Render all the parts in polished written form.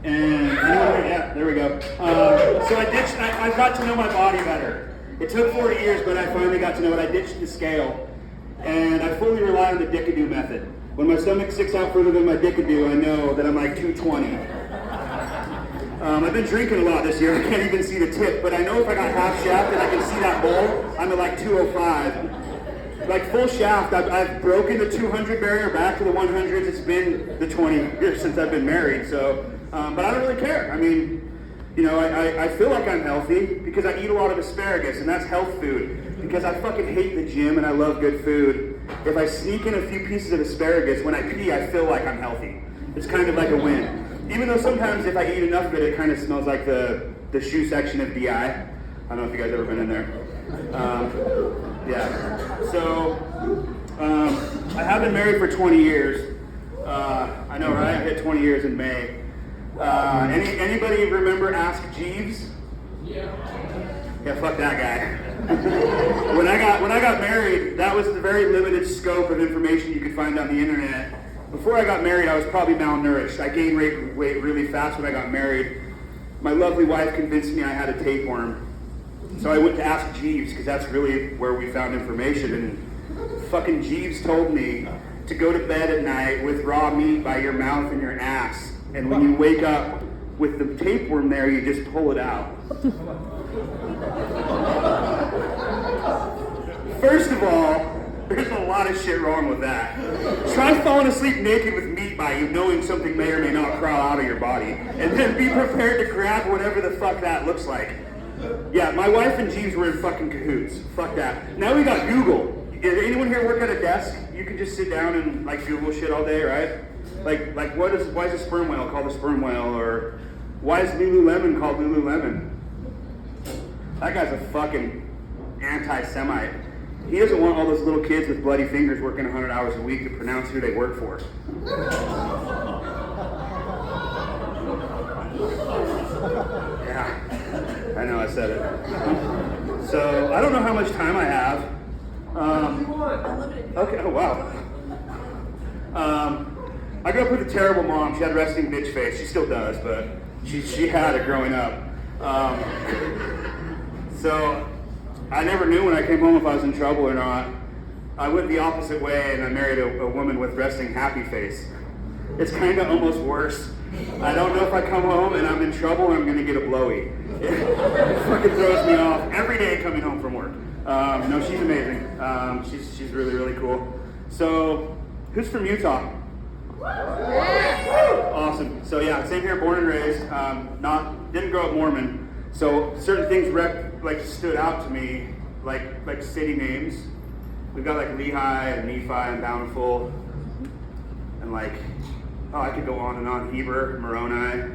And yeah, there we go. So I got to know my body better. It took 40 years, but I finally got to know it. I ditched the scale, and I fully rely on the Dickadoo method. When my stomach sticks out further than my Dickadoo, I know that I'm like 220. I've been drinking a lot this year. I can't even see the tip, but I know if I got half shaft and I can see that bowl, I'm at like 205. Like full shaft, I've broken the 200 barrier back to the 100s. It's been the 20 years since I've been married, so, but I don't really care. I mean, you know, I feel like I'm healthy because I eat a lot of asparagus, and that's health food. Because I fucking hate the gym and I love good food. If I sneak in a few pieces of asparagus, when I pee, I feel like I'm healthy. It's kind of like a win. Even though sometimes if I eat enough of it, it kind of smells like the shoe section of DI. I don't know if you guys ever been in there. Yeah. So, I have been married for 20 years. I know, right? I hit 20 years in May. Anybody remember Ask Jeeves? Yeah, fuck that guy. When I got married, that was the very limited scope of information you could find on the internet. Before I got married, I was probably malnourished. I gained weight really fast when I got married. My lovely wife convinced me I had a tapeworm. So I went to Ask Jeeves, because that's really where we found information. And fucking Jeeves told me to go to bed at night with raw meat by your mouth and your ass. And when you wake up with the tapeworm there, you just pull it out. First of all, there's a lot of shit wrong with that. Try falling asleep naked with meat by you, knowing something may or may not crawl out of your body, and then be prepared to grab whatever the fuck that looks like. Yeah, my wife and Jeeves were in fucking cahoots. Fuck that. Now we got Google. Did anyone here work at a desk? You can just sit down and like Google shit all day, right? Like why is a sperm whale called a sperm whale, or why is Lululemon called Lululemon? That guy's a fucking anti-Semite. He doesn't want all those little kids with bloody fingers working 100 hours a week to pronounce who they work for. Yeah, I know I said it. So, I don't know how much time I have. Okay, oh wow. I grew up with a terrible mom. She had a resting bitch face. She still does, but she had it growing up. So I never knew when I came home if I was in trouble or not. I went the opposite way and I married a woman with resting happy face. It's kind of almost worse. I don't know if I come home and I'm in trouble or I'm going to get a blowy. It fucking throws me off every day coming home from work. No, she's amazing. She's really, really cool. So, who's from Utah? Awesome. So yeah, same here, born and raised. Didn't grow up Mormon. So certain things stood out to me, like city names. We've got like Lehi and Nephi and Bountiful, and I could go on and on. Heber, Moroni,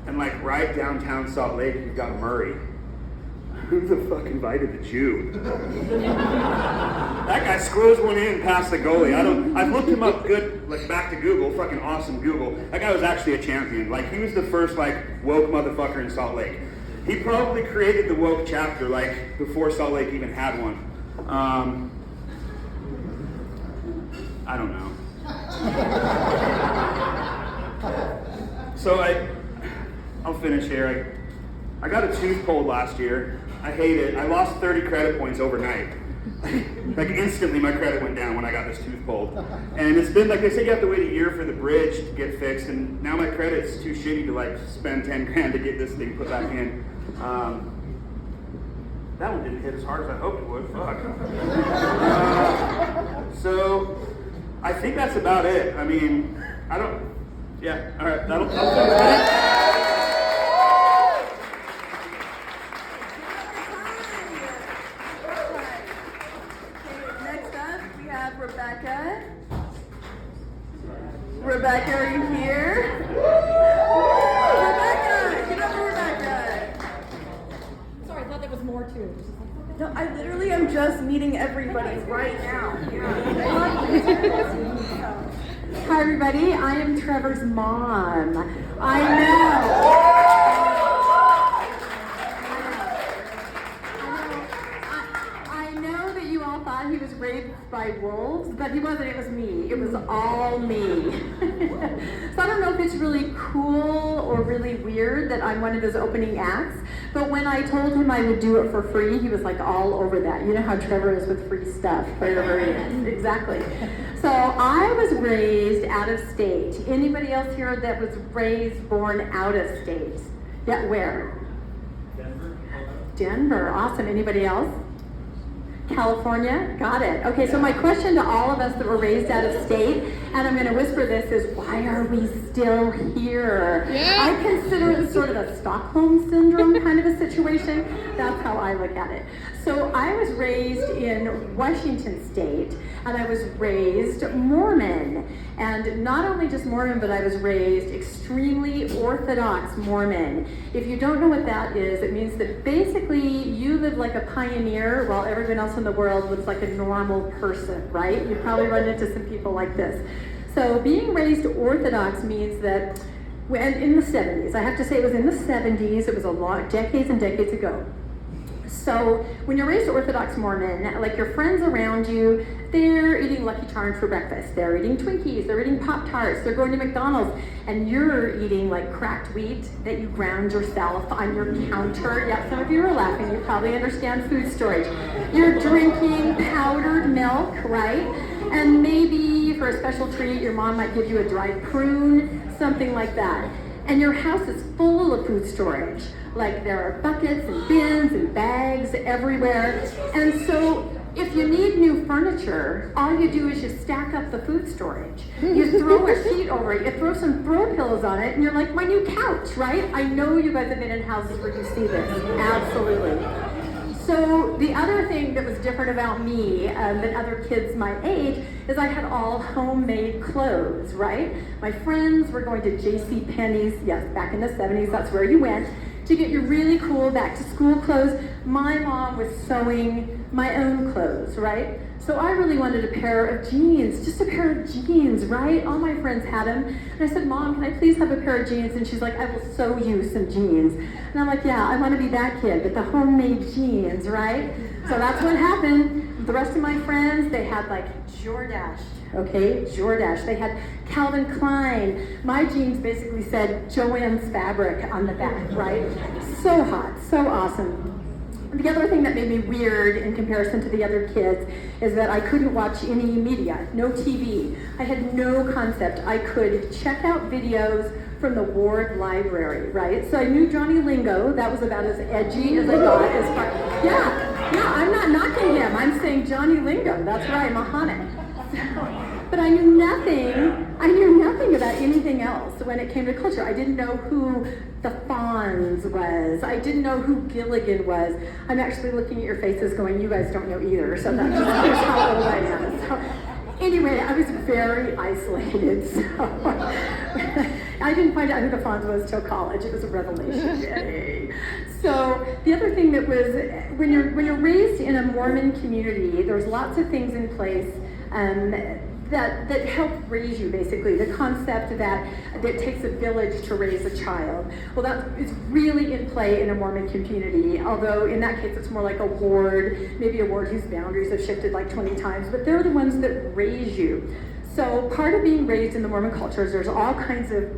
and like right downtown Salt Lake, you've got Murray. Who the fuck invited the Jew? That guy scrolls one in past the goalie. I've looked him up good, back to Google, fucking awesome Google. That guy was actually a champion. He was the first woke motherfucker in Salt Lake. He probably created the woke chapter before Salt Lake even had one. I don't know. So I'll finish here. I got a tooth pulled last year. I hate it. I lost 30 credit points overnight. Instantly my credit went down when I got this tooth pulled. And it's been, they say you have to wait a year for the bridge to get fixed, and now my credit's too shitty to spend 10 grand to get this thing put back in. That one didn't hit as hard as I hoped it would. Fuck. So I think that's about it. I mean, yeah, all right, that'll finish it. Rebecca, are you here? Rebecca! Give it up for Rebecca! Sorry, I thought there was more too. No, I literally am just meeting everybody right now. Hi everybody, I am Trevor's mom. I know. I know that you all thought he was raised by wolves, but he wasn't, it was me. It was all me. So I don't know if it's really cool or really weird that I'm one of his opening acts. But when I told him I would do it for free, he was like all over that. You know how Trevor is with free stuff. Wherever he is. Exactly. So I was raised out of state. Anybody else here that was raised, born out of state? Yeah, where? Denver, awesome. Anybody else? California, got it. Okay, so my question to all of us that were raised out of state, and I'm going to whisper this, is why are we still here? Yeah. I consider it sort of a Stockholm syndrome kind of a situation. That's how I look at it. So I was raised in Washington State, and I was raised Mormon. And not only just Mormon, but I was raised extremely Orthodox Mormon. If you don't know what that is, it means that basically you live like a pioneer while everyone else in the world lives like a normal person, right? You probably run into some people like this. So being raised Orthodox means that in the 70s, I have to say it was in the 70s, it was a long, decades and decades ago. So when you're raised Orthodox Mormon, like your friends around you, they're eating Lucky Charms for breakfast, they're eating Twinkies, they're eating Pop-Tarts, they're going to McDonald's, and you're eating like cracked wheat that you ground yourself on your counter. Yeah, some of you are laughing, you probably understand food storage. You're drinking powdered milk, right? And maybe for a special treat, your mom might give you a dried prune, something like that. And your house is full of food storage. Like there are buckets and bins and bags everywhere. And so if you need new furniture, all you do is you stack up the food storage. You throw a sheet over it, you throw some throw pillows on it, and you're like, my new couch, right? I know you guys have been in houses where you see this. Absolutely. So the other thing that was different about me than other kids my age is I had all homemade clothes, right? My friends were going to JCPenney's, yes, back in the 70s, that's where you went, to get your really cool back to school clothes. My mom was sewing my own clothes, right? So I really wanted a pair of jeans, just a pair of jeans, right? All my friends had them. And I said, Mom, can I please have a pair of jeans? And she's like, I will sew you some jeans. And I'm like, yeah, I want to be that kid, but the homemade jeans, right? So that's what happened. The rest of my friends, they had like Jordache, okay? Jordache. They had Calvin Klein. My jeans basically said Joann's Fabric on the back, right? So hot, so awesome. The other thing that made me weird in comparison to the other kids is that I couldn't watch any media, no TV. I had no concept. I could check out videos from the Ward Library, right? So I knew Johnny Lingo. That was about as edgy as I got as far. Yeah, I'm not knocking him. I'm saying Johnny Lingo. That's right, Mahana. But I knew nothing about anything else when it came to culture. I didn't know who the Fonz was. I didn't know who Gilligan was. I'm actually looking at your faces going, you guys don't know either, so that just shows how old I am. So, anyway, I was very isolated, so I didn't find out who the Fonz was till college. It was a revelation. Yay. So the other thing that was, when you're raised in a Mormon community, there's lots of things in place that help raise you, basically. The concept that it takes a village to raise a child. Well, that is really in play in a Mormon community, although in that case it's more like a ward, maybe a ward whose boundaries have shifted like 20 times, but they're the ones that raise you. So part of being raised in the Mormon culture is there's all kinds of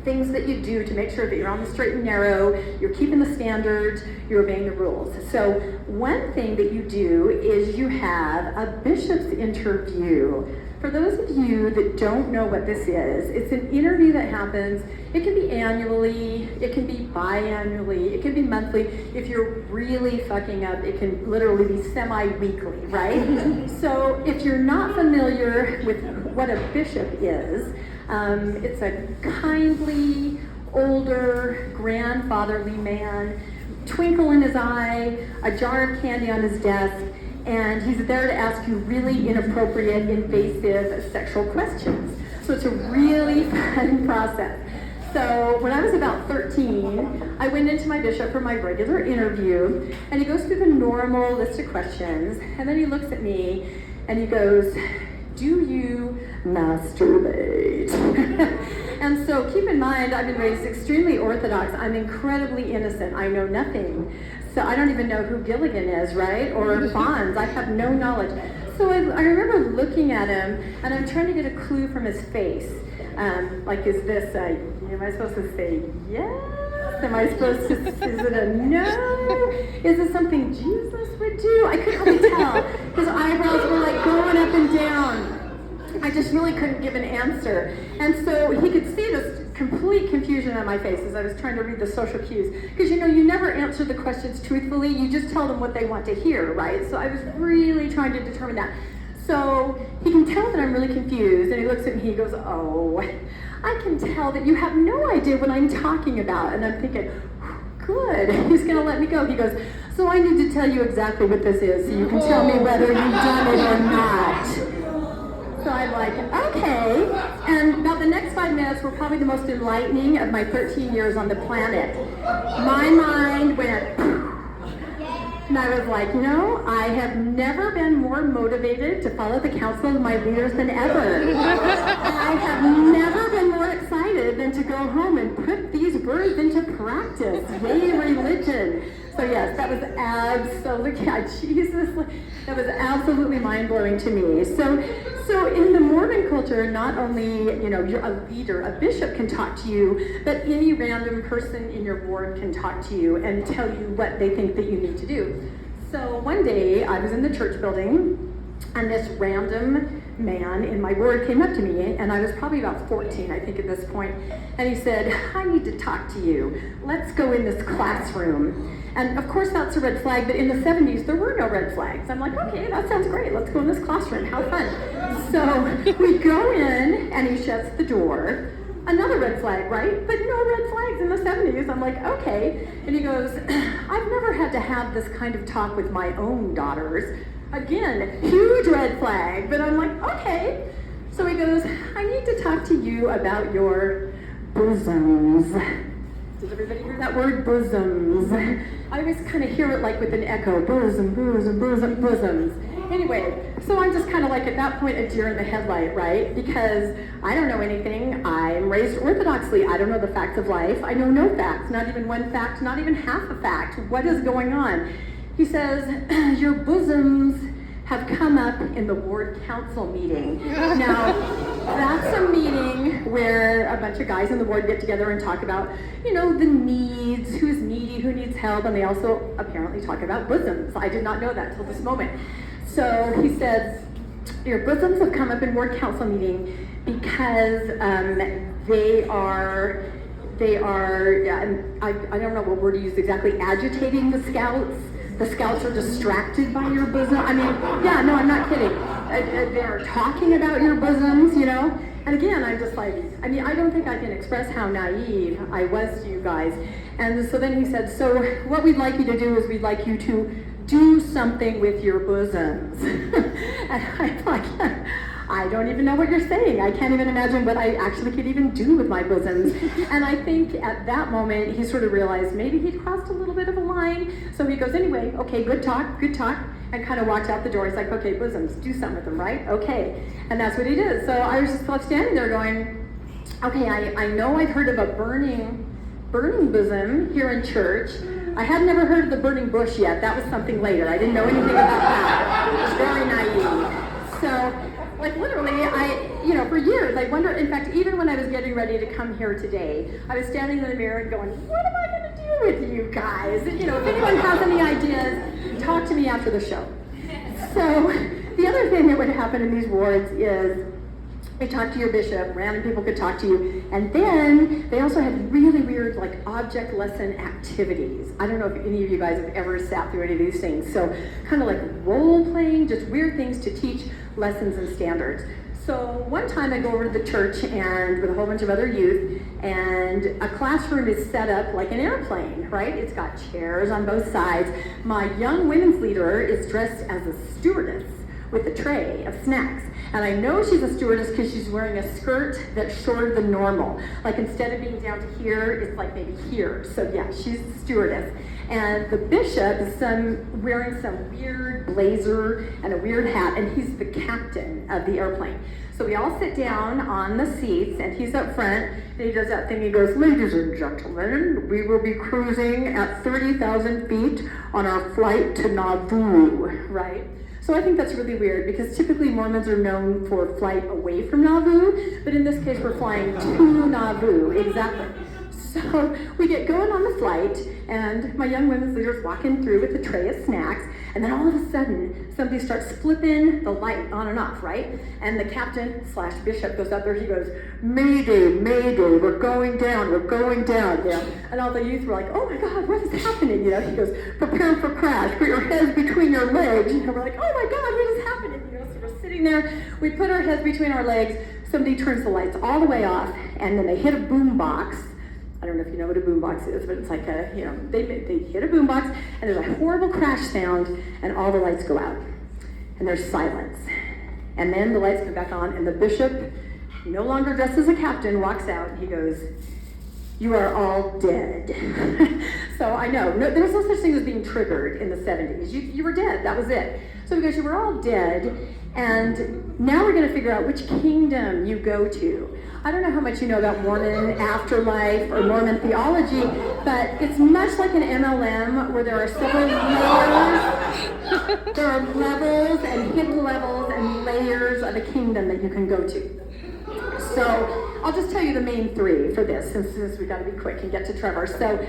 things that you do to make sure that you're on the straight and narrow, you're keeping the standards, you're obeying the rules. So one thing that you do is you have a bishop's interview. For those of you that don't know what this is, it's an interview that happens, it can be annually, it can be biannually, it can be monthly. If you're really fucking up, it can literally be semi-weekly, right? So if you're not familiar with what a bishop is, it's a kindly, older, grandfatherly man, twinkle in his eye, a jar of candy on his desk, and he's there to ask you really inappropriate, invasive sexual questions. So it's a really fun process. So when I was about 13, I went into my bishop for my regular interview, and he goes through the normal list of questions, and then he looks at me, and he goes, do you masturbate? And so keep in mind, I've been raised extremely Orthodox. I'm incredibly innocent. I know nothing. So I don't even know who Gilligan is, right? Or Fonz. I have no knowledge. So I remember looking at him, and I'm trying to get a clue from his face. Like, is this am I supposed to say yes? Am I supposed to, is it a no? Is this something Jesus would do? I couldn't really tell. His eyebrows were like going up and down. I just really couldn't give an answer. And so he could see this complete confusion on my face as I was trying to read the social cues. Because you never answer the questions truthfully, you just tell them what they want to hear, right? So I was really trying to determine that. So he can tell that I'm really confused, and he looks at me, he goes, oh, I can tell that you have no idea what I'm talking about. And I'm thinking, good, he's gonna let me go. He goes, so I need to tell you exactly what this is, so you can tell me whether you've done it or not. So I'm like, okay. And about the next 5 minutes were probably the most enlightening of my 13 years on the planet. My mind went, and I was like, I have never been more motivated to follow the counsel of my leaders than ever. I have never been more excited than to go home and put these words into practice. Yay, religion. So yes, that was absolutely, Jesus, that was absolutely mind-blowing to me. So in the Mormon culture, not only, you're a leader, a bishop can talk to you, but any random person in your ward can talk to you and tell you what they think that you need to do. So one day, I was in the church building, and this random man in my ward came up to me, and I was probably about 14, I think, at this point, and he said, I need to talk to you. Let's go in this classroom. And of course that's a red flag, but in the 70s there were no red flags. I'm like, okay, that sounds great. Let's go in this classroom. How fun. So we go in, and he shuts the door. Another red flag, right? But no red flags in the 70s. I'm like, okay. And he goes, I've never had to have this kind of talk with my own daughters. Again, huge red flag. But I'm like, okay. So he goes, I need to talk to you about your bosoms. Does everybody hear that word, bosoms? I always kind of hear it like with an echo, bosom, bosom, bosom, bosoms. Anyway, so I'm just kind of like at that point a deer in the headlight, right? Because I don't know anything. I'm raised orthodoxly. I don't know the facts of life. I know no facts, not even one fact, not even half a fact. What is going on? He says, your bosoms have come up in the ward council meeting. Now, that's a meeting where a bunch of guys in the ward get together and talk about, the needs, who's needy, who needs help, and they also apparently talk about bosoms. I did not know that till this moment. So he says, your bosoms have come up in ward council meeting because they are, I don't know what word to use exactly, agitating the scouts. The scouts are distracted by your bosom. I mean, yeah, no, I'm not kidding. They're talking about your bosoms, And again, I'm just like, I don't think I can express how naive I was to you guys. And so then he said, so what we'd like you to do is we'd like you to do something with your bosoms. And I'm like, I don't even know what you're saying. I can't even imagine what I actually could even do with my bosoms. And I think at that moment, he sort of realized maybe he'd crossed a little bit of a line. So he goes, anyway, okay, good talk, and kind of walked out the door. He's like, okay, bosoms, do something with them, right? Okay. And that's what he did. So I was just left standing there going, okay, I know I've heard of a burning bosom here in church. I had never heard of the burning bush yet. That was something later. I didn't know anything about that. It was very naive. So, like literally, for years, I wonder, in fact, even when I was getting ready to come here today, I was standing in the mirror and going, what am I going to do with you guys? If anyone has any ideas, talk to me after the show. So, the other thing that would happen in these wards is they talk to your bishop, random people could talk to you, and then they also had really weird object lesson activities. I don't know if any of you guys have ever sat through any of these things. So kind of like role playing, just weird things to teach lessons and standards. So one time I go over to the church and with a whole bunch of other youth, and a classroom is set up like an airplane, right? It's got chairs on both sides. My young women's leader is dressed as a stewardess with a tray of snacks. And I know she's a stewardess because she's wearing a skirt that's shorter than normal. Like instead of being down to here, it's like maybe here. So yeah, she's a stewardess. And the bishop is wearing some weird blazer and a weird hat, and he's the captain of the airplane. So we all sit down on the seats, and he's up front, and he does that thing. He goes, ladies and gentlemen, we will be cruising at 30,000 feet on our flight to Nauvoo, right? So I think that's really weird because typically Mormons are known for flight away from Nauvoo, but in this case we're flying to Nauvoo, exactly. So we get going on the flight, and my young women's leader's walking through with a tray of snacks, and then all of a sudden, somebody starts flipping the light on and off, right? And the captain/bishop goes up there, he goes, "Mayday, mayday, we're going down, you know? And all the youth were like, "Oh my God, what is happening?" You know, he goes, "Prepare for crash, put your heads between your legs." You know, we're like, "Oh my God, what is happening?" You know, so we're sitting there, we put our heads between our legs, somebody turns the lights all the way off, and then they hit a boom box. I don't know if you know what a boombox is, but it's like a, you know, they hit a boombox, and there's a horrible crash sound, and all the lights go out, and there's silence. And then the lights come back on, and the bishop, no longer dressed as a captain, walks out, and he goes, "You are all dead." So I know, there was no such thing as being triggered in the 70s. You were dead, that was it. So he goes, "You were all dead, and now we're going to figure out which kingdom you go to." I don't know how much you know about Mormon afterlife or Mormon theology, but it's much like an MLM where there are several layers. There are levels and hidden levels and layers of a kingdom that you can go to. So I'll just tell you the main three for this, since we've got to be quick and get to Trevor. So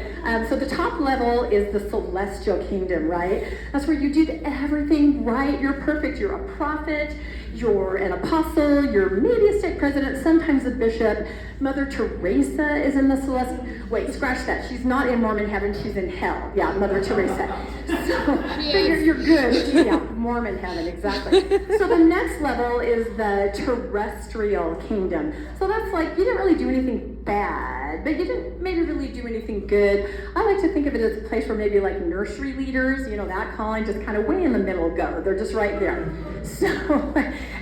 the top level is the celestial kingdom, right? That's where you did everything right. You're perfect. You're a prophet. You're an apostle. You're maybe a stake president, sometimes a bishop. Mother Teresa is in the celestial. Wait, scratch that. She's not in Mormon heaven. She's in hell. Yeah, Mother Teresa. So you're good. Yeah, Mormon heaven, exactly. So the next level is the terrestrial kingdom. So that's like, you didn't really do anything bad, but you didn't maybe really do anything good. I like to think of it as a place where maybe like nursery leaders, you know, that calling, just kind of way in the middle go. They're just right there. So,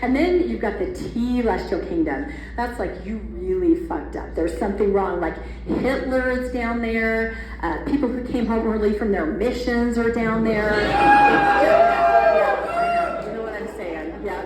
and then you've got the telestial kingdom. That's like you really fucked up. There's something wrong. Like Hitler is down there. People who came home early from their missions are down there. You know what I'm saying? Yeah.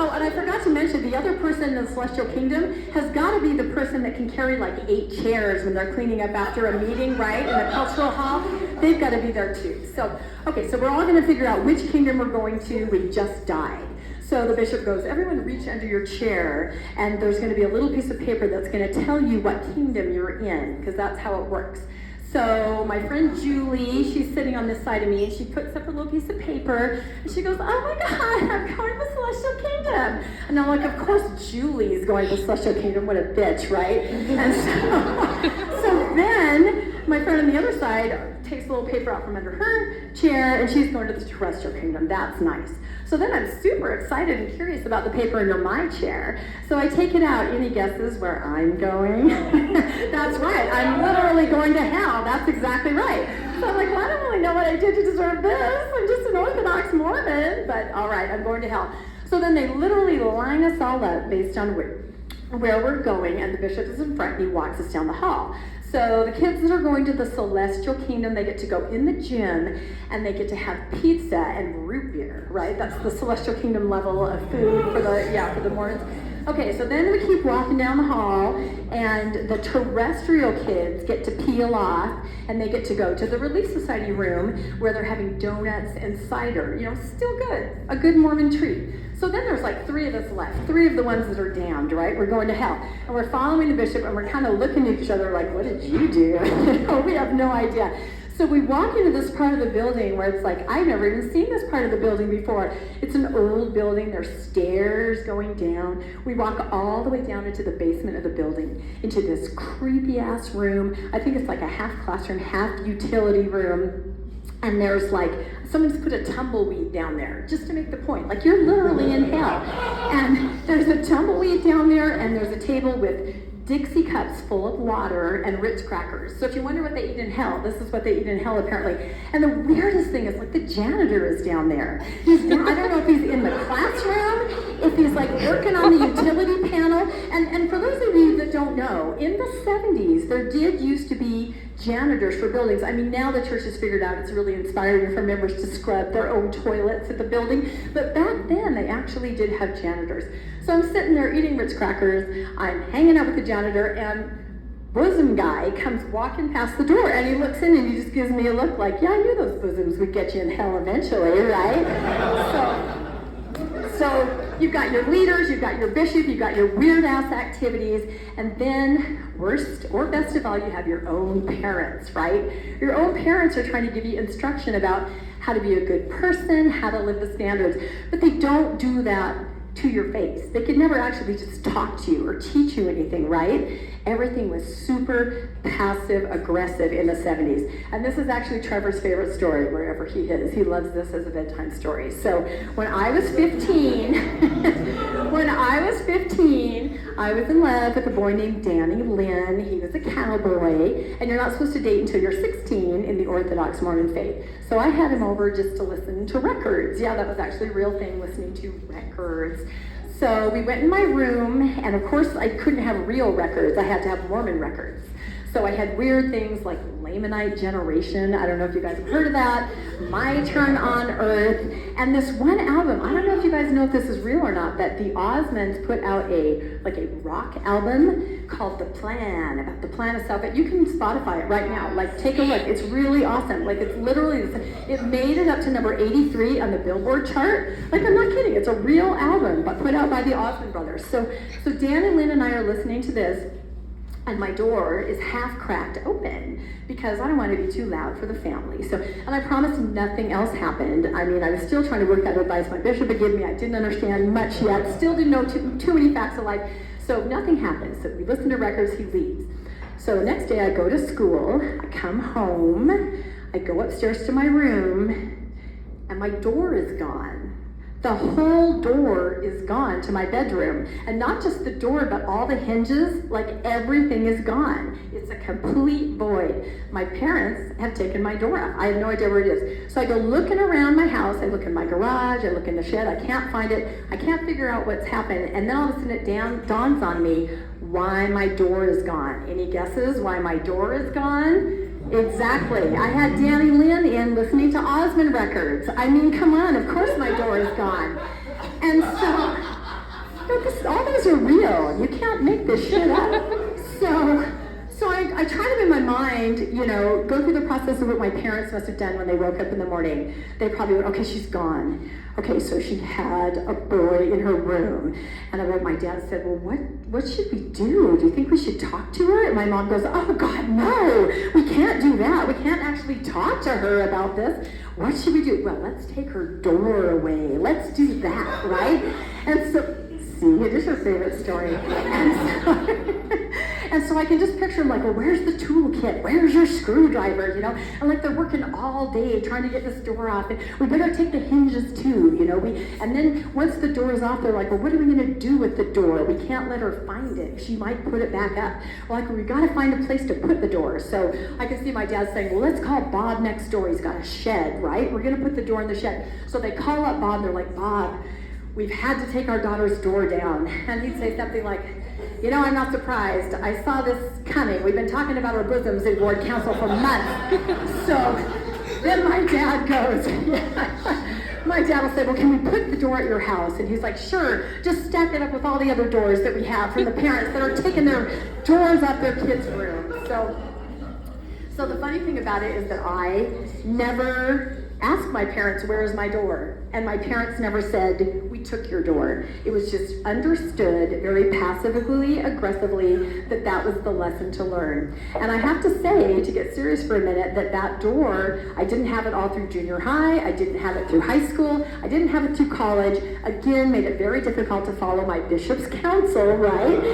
Oh, and I forgot to mention, the other person in the celestial kingdom has got to be the person that can carry like 8 chairs when they're cleaning up after a meeting, right, in the cultural hall. They've got to be there too. So, okay, so we're all going to figure out which kingdom we're going to. We just died. So the bishop goes, "Everyone reach under your chair, and there's going to be a little piece of paper that's going to tell you what kingdom you're in, because that's how it works." So my friend Julie, she's sitting on this side of me, and she puts up a little piece of paper, and she goes, "Oh my God, I'm going to the celestial kingdom." And I'm like, of course Julie's going to the celestial kingdom, what a bitch, right? And so then my friend on the other side takes a little paper out from under her chair, and she's going to the terrestrial kingdom. That's nice. So then I'm super excited and curious about the paper under my chair. So I take it out. Any guesses where I'm going? That's right. I'm literally going to hell. That's exactly right. So I'm like, well, I don't really know what I did to deserve this. I'm just an Orthodox Mormon. But all right, I'm going to hell. So then they literally line us all up based on where we're going, and the bishop is in front, and he walks us down the hall. So the kids that are going to the celestial kingdom, they get to go in the gym, and they get to have pizza and root beer, right? That's the celestial kingdom level of food for the Mormons. Okay, so then we keep walking down the hall, and the terrestrial kids get to peel off, and they get to go to the Relief Society room where they're having donuts and cider. You know, still good. A good Mormon treat. So then there's like 3 of us left, 3 of the ones that are damned, right? We're going to hell. And we're following the bishop, and we're kind of looking at each other like, what did you do? We have no idea. So we walk into this part of the building where it's like, I've never even seen this part of the building before. It's an old building. There's stairs going down. We walk all the way down into the basement of the building, into this creepy ass room. I think it's like a half classroom, half utility room. And there's like, someone's put a tumbleweed down there, just to make the point. Like, you're literally in hell. And there's a tumbleweed down there, and there's a table with Dixie cups full of water and Ritz crackers. So if you wonder what they eat in hell, this is what they eat in hell apparently. And the weirdest thing is, like, the janitor is down there. He's down, I don't know if he's in the classroom, if he's like working on the utility panel. And for those of you that don't know, in the 70s, there did used to be janitors for buildings. I mean, now the church has figured out it's really inspiring for members to scrub their own toilets at the building. But back then, they actually did have janitors. So I'm sitting there eating Ritz crackers. I'm hanging out with the janitor, and bosom guy comes walking past the door, and he looks in and he just gives me a look like, yeah, I knew those bosoms would get you in hell eventually, right? So you've got your leaders, you've got your bishop, you've got your weird ass activities, and then worst or best of all, you have your own parents, right? Your own parents are trying to give you instruction about how to be a good person, how to live the standards, but they don't do that to your face. They could never actually just talk to you or teach you anything, right? Everything was super passive aggressive in the 70s. And this is actually Trevor's favorite story wherever he is. He loves this as a bedtime story. So when I was 15, I was in love with a boy named Danny Lynn. He was a cowboy, and you're not supposed to date until you're 16 in the Orthodox Mormon faith. So I had him over just to listen to records. Yeah, that was actually a real thing, listening to records. So we went in my room, and of course I couldn't have real records. I had to have Mormon records. So I had weird things like Lamanite Generation. I don't know if you guys have heard of that. My Turn on Earth. And this one album, I don't know if you guys know if this is real or not, but the Osmonds put out a rock album called The Plan, about the plan of salvation. You can Spotify it right now. Like, take a look. It's really awesome. Like, it's literally, it made it up to number 83 on the Billboard chart. Like, I'm not kidding. It's a real album, but put out by the Osmond brothers. So Dan and Lynn and I are listening to this, and my door is half cracked open because I don't want to be too loud for the family. So, and I promised nothing else happened. I mean, I was still trying to work out advice my bishop had given me. I didn't understand much yet. Still didn't know too many facts of life. So nothing happened. So we listen to records, he leaves. So the next day I go to school, I come home, I go upstairs to my room, and my door is gone. The whole door is gone to my bedroom. And not just the door, but all the hinges, like everything is gone. It's a complete void. My parents have taken my door out. I have no idea where it is. So I go looking around my house. I look in my garage, I look in the shed. I can't find it. I can't figure out what's happened. And then all of a sudden it dawns on me why my door is gone. Any guesses why my door is gone? Exactly. I had Danny Lynn in listening to Osmond records. I mean, come on, of course my door is gone. And so, all these are real. You can't make this shit up. So I try to, in my mind, go through the process of what my parents must have done when they woke up in the morning. They probably went, okay, she's gone. Okay, so she had a boy in her room. And my dad said, well, what should we do? Do you think we should talk to her? And my mom goes, oh God, no, we can't do that. We can't actually talk to her about this. What should we do? Well, let's take her door away. Let's do that, right? And so, see, it is your favorite story. And so I can just picture them like, well, where's the toolkit? Where's your screwdriver? And like they're working all day trying to get this door off. And we better take the hinges too, and then once the door is off, they're like, well, what are we going to do with the door? We can't let her find it. She might put it back up. Well, we got to find a place to put the door. So I can see my dad saying, well, let's call Bob next door. He's got a shed, right? We're going to put the door in the shed. So they call up Bob. They're like, Bob, we've had to take our daughter's door down. And he'd say something like, I'm not surprised. I saw this coming. We've been talking about our bosoms in ward council for months. So then my dad goes, my dad will say, well, can we put the door at your house? And he's like, sure, just stack it up with all the other doors that we have from the parents that are taking their doors out their kids' room. So the funny thing about it is that I never asked my parents, where is my door? And my parents never said, we took your door. It was just understood very passively, aggressively, that was the lesson to learn. And I have to say, to get serious for a minute, that door, I didn't have it all through junior high, I didn't have it through high school, I didn't have it through college. Again, made it very difficult to follow my bishop's counsel, right?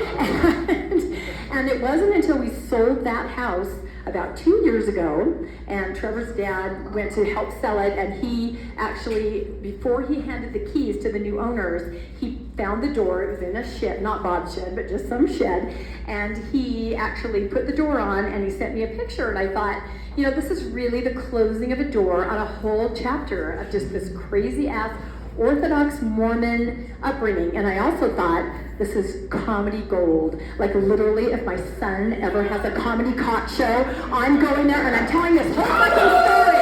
And it wasn't until we sold that house about 2 years ago, and Trevor's dad went to help sell it, and he actually, before he handed the keys to the new owners, he found the door. It was in a shed, not Bob's shed, but just some shed, and he actually put the door on, and he sent me a picture, and I thought, this is really the closing of a door on a whole chapter of just this crazy-ass Orthodox Mormon upbringing. And I also thought, this is comedy gold. Like literally, if my son ever has a comedy cock show, I'm going there and I'm telling this whole fucking story.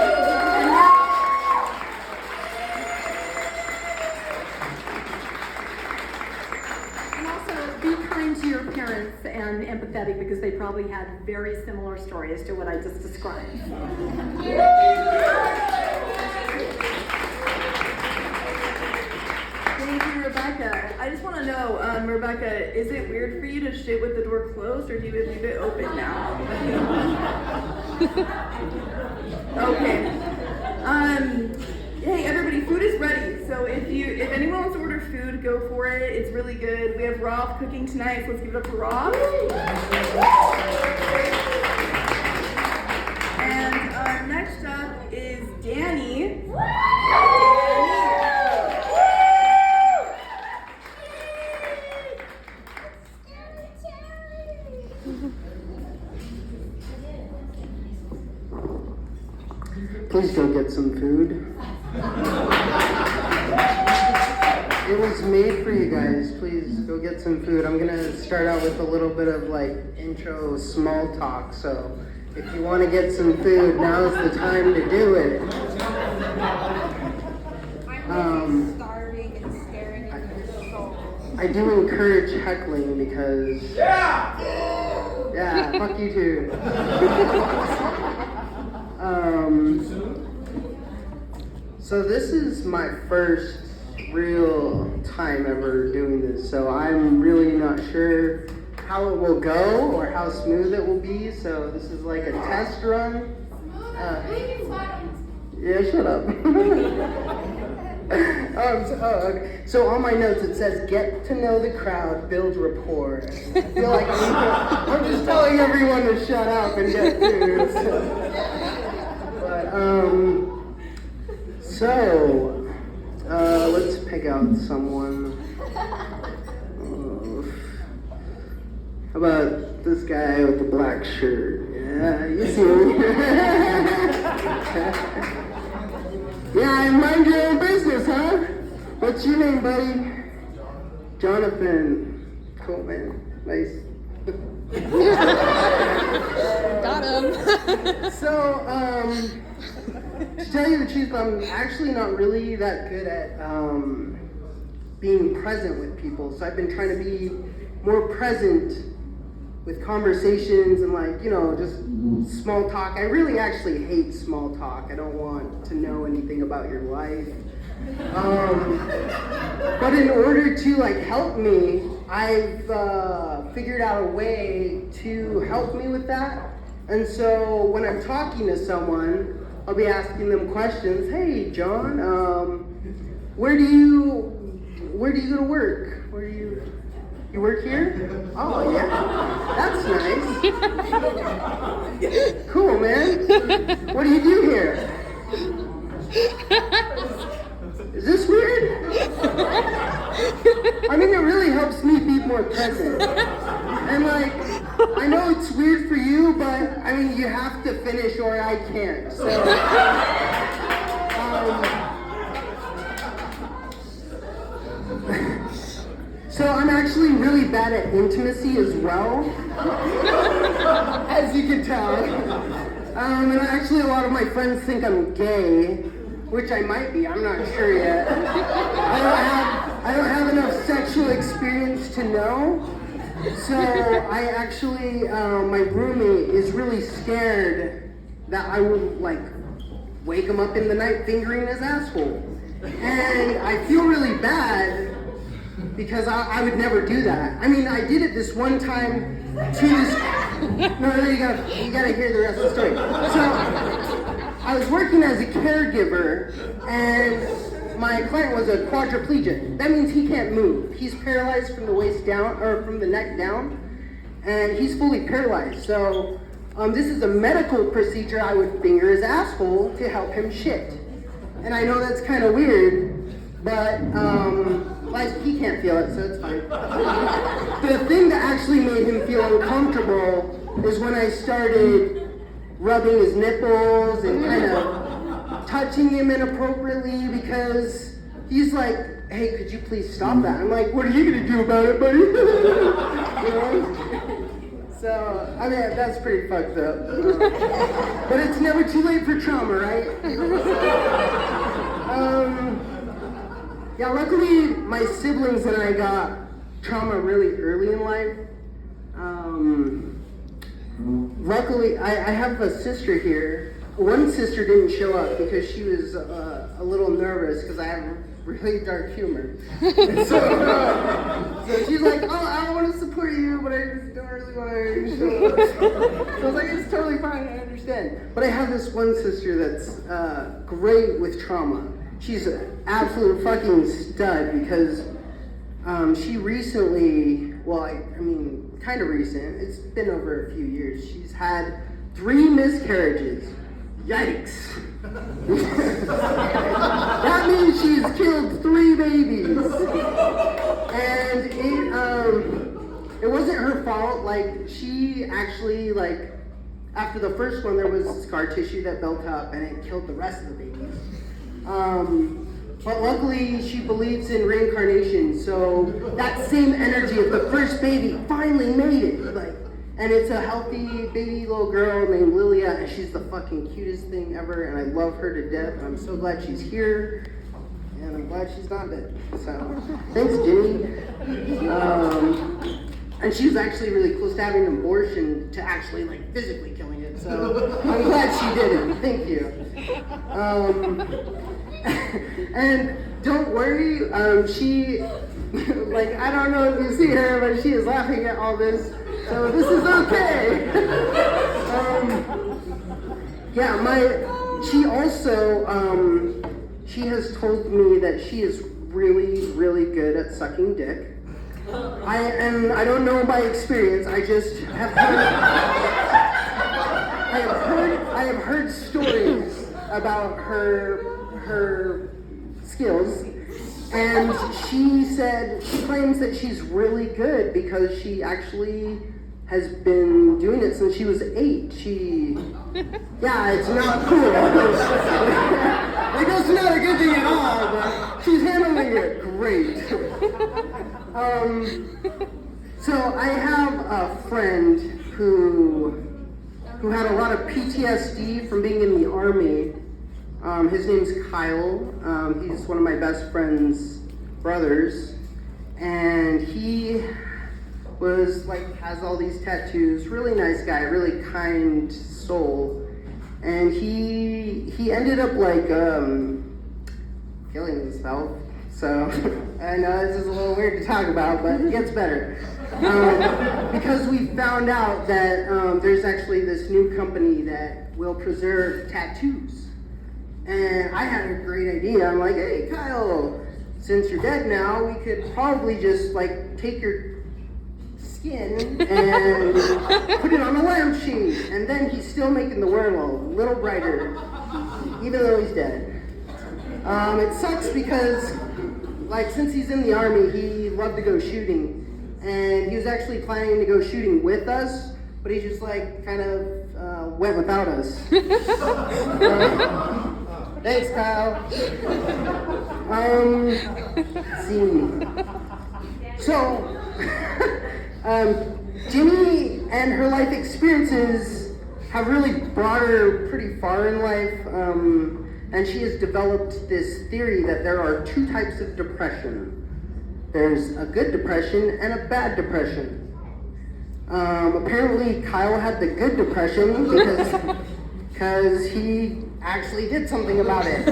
And also, be kind to your parents and empathetic because they probably had very similar stories to what I just described. Thank you, Rebecca. I just want to know, Rebecca, is it weird for you to shit with the door closed, or do you leave it open now? Okay. Hey, everybody, food is ready. So if anyone wants to order food, go for it. It's really good. We have Rob cooking tonight, so let's give it up for Rob. And next up is Danny. Please go get some food. It was made for you guys. Please go get some food. I'm gonna start out with a little bit of like intro small talk. So if you want to get some food, now's the time to do it. I'm starving and staring into your soul. I do encourage heckling because yeah, fuck you too. So this is my first real time ever doing this, so I'm really not sure how it will go or how smooth it will be, so this is like a test run. Yeah, shut up. Okay. So on my notes it says, get to know the crowd, build rapport. I feel like I'm just telling everyone to shut up and get food. So, let's pick out someone. How about this guy with the black shirt? Yeah, you see me. Yeah, and mind your own business, huh? What's your name, buddy? Jonathan. Cool, man. Nice. Got him. So, to tell you the truth, I'm actually not really that good at being present with people. So I've been trying to be more present with conversations and like, you know, just small talk. I really actually hate small talk. I don't want to know anything about your life. But in order to like help me, I've figured out a way to help me with that. And so when I'm talking to someone, I'll be asking them questions. Hey, John, where do you go to work? You work here? Oh, yeah. That's nice. Cool, man. What do you do here? Is this weird? I mean, it really helps me be more present. And like, I know it's weird for you, but I mean, you have to finish or I can't. So I'm actually really bad at intimacy as well, as you can tell. And actually a lot of my friends think I'm gay, which I might be, I'm not sure yet. I don't have enough sexual experience to know. So I actually, my roommate is really scared that I will like wake him up in the night fingering his asshole. And I feel really bad because I would never do that. I mean, I did it this one time to this, no, you gotta hear the rest of the story. So I was working as a caregiver and my client was a quadriplegic. That means he can't move. He's paralyzed from the waist down, or from the neck down, and he's fully paralyzed. So this is a medical procedure. I would finger his asshole to help him shit. And I know that's kind of weird, but like he can't feel it, so it's fine. The thing that actually made him feel uncomfortable is when I started rubbing his nipples and kind of touching him inappropriately because he's like, hey, could you please stop that? I'm like, what are you gonna do about it, buddy? You know? So, I mean, that's pretty fucked up. But it's never too late for trauma, right? Yeah, luckily my siblings and I got trauma really early in life. luckily, I have a sister here. One sister didn't show up because she was a little nervous because I have really dark humor. And so she's like, oh, I want to support you, but I just don't really want to show up. So I was like, it's totally fine, I understand. But I have this one sister that's great with trauma. She's an absolute fucking stud because she recently, well, I mean, kind of recent, it's been over a few years, she's had 3 miscarriages. Yikes. That means she's killed 3 babies. And it wasn't her fault. Like, she actually, like, after the first one, there was scar tissue that built up and it killed the rest of the babies. But luckily, she believes in reincarnation, so that same energy of the first baby finally made it. Like, and it's a healthy baby little girl named Lilia, and she's the fucking cutest thing ever, and I love her to death, and I'm so glad she's here, and I'm glad she's not dead. So, thanks, Jenny. And she was actually really close to having an abortion to actually, like, physically killing it, so I'm glad she didn't. Thank you. And don't worry, she, like, I don't know if you see her, but she is laughing at all this, so this is okay. She also, she has told me that she is really, really good at sucking dick. I don't know by experience, I just have heard, I have heard stories about her skills, and she claims that she's really good because she actually has been doing it since she was 8. Yeah, it's not cool. Like, it's not a good thing at all, but she's handling it great. So I have a friend who had a lot of PTSD from being in the Army. His name's Kyle. He's one of my best friend's brothers, and he was like, has all these tattoos, really nice guy, really kind soul, and he ended up like killing himself. So I know this is a little weird to talk about, but it gets better. Because we found out that there's actually this new company that will preserve tattoos. And I had a great idea. I'm like, hey, Kyle, since you're dead now, we could probably just like take your skin and put it on a lampshade. And then he's still making the world a little brighter, even though he's dead. It sucks because, like, since he's in the Army, he loved to go shooting. And he was actually planning to go shooting with us, but he just like kind of went without us. Thanks, Kyle. Let's see. So, Ginny and her life experiences have really brought her pretty far in life, and she has developed this theory that there are 2 types of depression. There's a good depression and a bad depression. Apparently, Kyle had the good depression because he actually did something about it.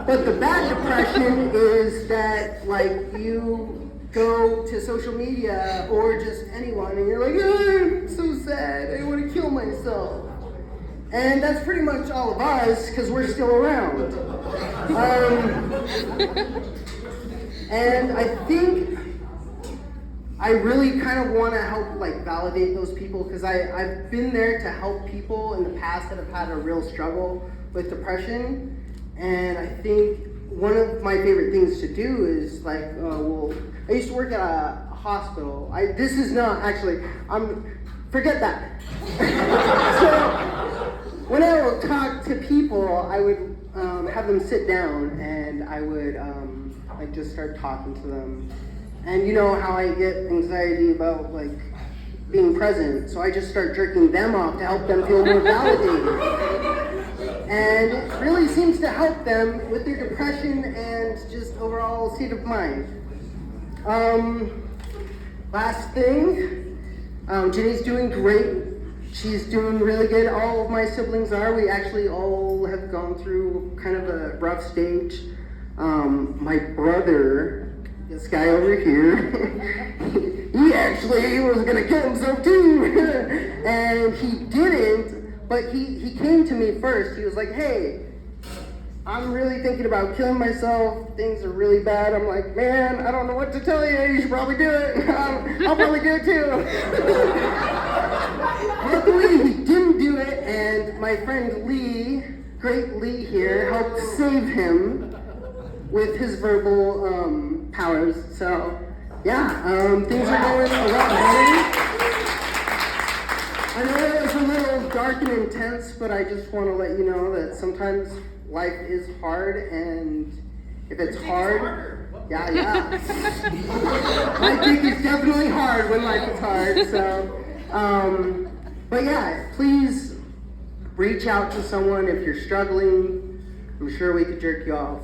But the bad depression is that, like, you go to social media or just anyone and you're like, oh, I'm so sad, I want to kill myself. And that's pretty much all of us because we're still around. And I think I really kind of want to help like validate those people because I've been there to help people in the past that have had a real struggle with depression. And I think one of my favorite things to do is like, I used to work at a hospital. This is not actually, forget that. So when I would talk to people, I would have them sit down and I would like just start talking to them. And you know how I get anxiety about like being present, so I just start jerking them off to help them feel more validated. And it really seems to help them with their depression and just overall state of mind. last thing, Jenny's doing great. She's doing really good. All of my siblings are. We actually all have gone through kind of a rough stage. My brother, this guy over here, he actually was gonna kill himself too. And he didn't, but he came to me first. He was like, hey, I'm really thinking about killing myself. Things are really bad. I'm like, man, I don't know what to tell you. You should probably do it. I'll probably do it too. Luckily, he didn't do it, and my friend Lee, great Lee here, helped save him with his verbal powers. So, yeah, things are going a lot better. I know it was a little dark and intense, but I just want to let you know that sometimes life is hard, and if it's hard, yeah. My dick is definitely hard when life is hard, so, but yeah, please reach out to someone if you're struggling. I'm sure we could jerk you off.